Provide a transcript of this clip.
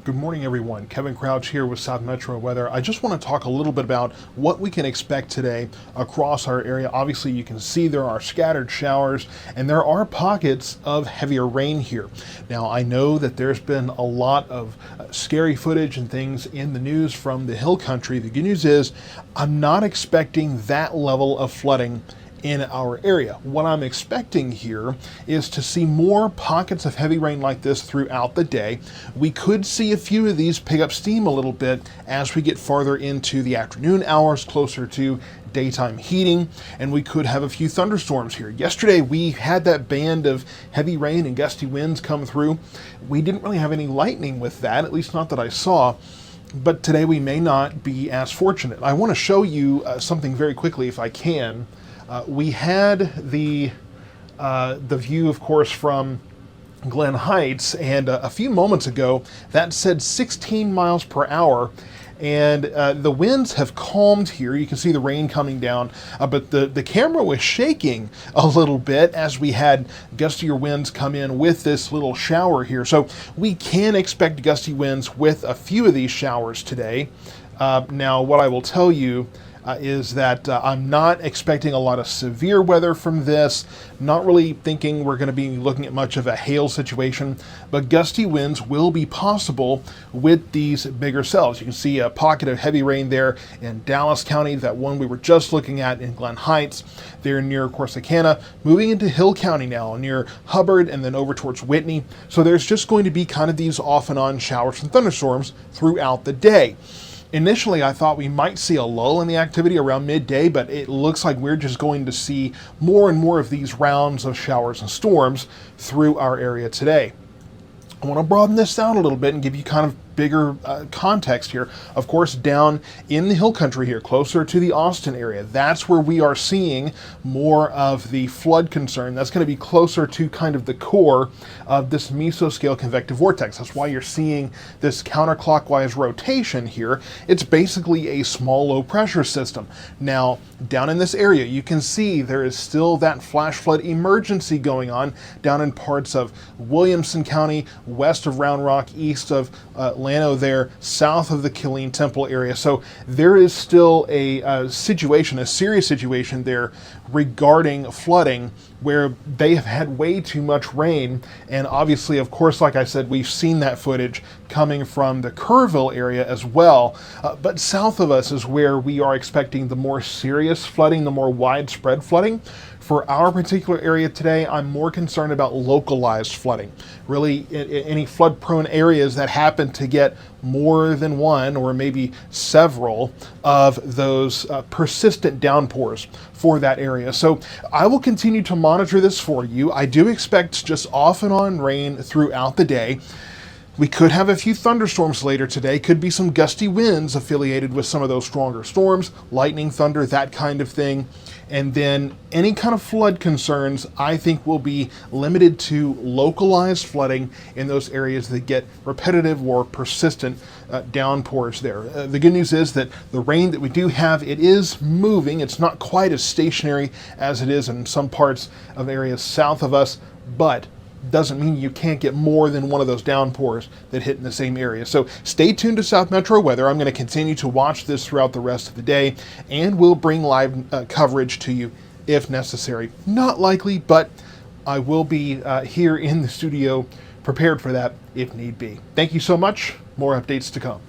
Good morning, everyone. Kevin Crouch here with South Metro Weather. I just want to talk a little bit about what we can expect today across our area. Obviously, you can see there are scattered showers and there are pockets of heavier rain here. Now, I know that there's been a lot of scary footage and things in the news from the hill country. The good news is I'm not expecting that level of flooding in our area. What I'm expecting here is to see more pockets of heavy rain like this throughout the day. We could see a few of these pick up steam a little bit as we get farther into the afternoon hours, closer to daytime heating, and we could have a few thunderstorms here. Yesterday we had that band of heavy rain and gusty winds come through. We didn't really have any lightning with that, at least not that I saw. But today we may not be as fortunate. I want to show you something very quickly if I can. We had the view, of course, from Glen Heights, and a few moments ago that said 16 miles per hour, and the winds have calmed here. You can see the rain coming down, but the camera was shaking a little bit as we had gustier winds come in with this little shower here. So we can expect gusty winds with a few of these showers today. Now, what I will tell you is that I'm not expecting a lot of severe weather from this. Not really thinking we're going to be looking at much of a hail situation, but gusty winds will be possible with these bigger cells. You can see a pocket of heavy rain there in Dallas County, that one we were just looking at in Glen Heights. They're near Corsicana, moving into Hill County now, near Hubbard, and then over towards Whitney. So there's just going to be kind of these off and on showers and thunderstorms throughout the day. Initially, I thought we might see a lull in the activity around midday, but it looks like we're just going to see more and more of these rounds of showers and storms through our area today. I want to broaden this out a little bit and give you kind of bigger context here. Of course, down in the hill country here, closer to the Austin area, that's where we are seeing more of the flood concern. That's going to be closer to kind of the core of this mesoscale convective vortex. That's why you're seeing this counterclockwise rotation here. It's basically a small low pressure system. Now, down in this area, you can see there is still that flash flood emergency going on down in parts of Williamson County, west of Round Rock, east of Llano there, south of the Killeen Temple area. So there is still a situation, a serious situation there regarding flooding, where they have had way too much rain. And obviously, of course, like I said, we've seen that footage coming from the Kerrville area as well. But south of us is where we are expecting the more serious flooding, the more widespread flooding. For our particular area today, I'm more concerned about localized flooding. Really, any flood-prone areas that happen to get more than one or maybe several of those persistent downpours for that area. So I will continue to monitor this for you. I do expect just off and on rain throughout the day. We could have a few thunderstorms later today. Could be some gusty winds affiliated with some of those stronger storms, lightning, thunder, that kind of thing. And then any kind of flood concerns, I think, will be limited to localized flooding in those areas that get repetitive or persistent downpours there. The good news is that the rain that we do have, it is moving. It's not quite as stationary as it is in some parts of areas south of us, but doesn't mean you can't get more than one of those downpours that hit in the same area. So stay tuned to South Metro Weather. I'm going to continue to watch this throughout the rest of the day, and we'll bring live coverage to you if necessary. Not likely, but I will be here in the studio prepared for that if need be. Thank you so much. More updates to come.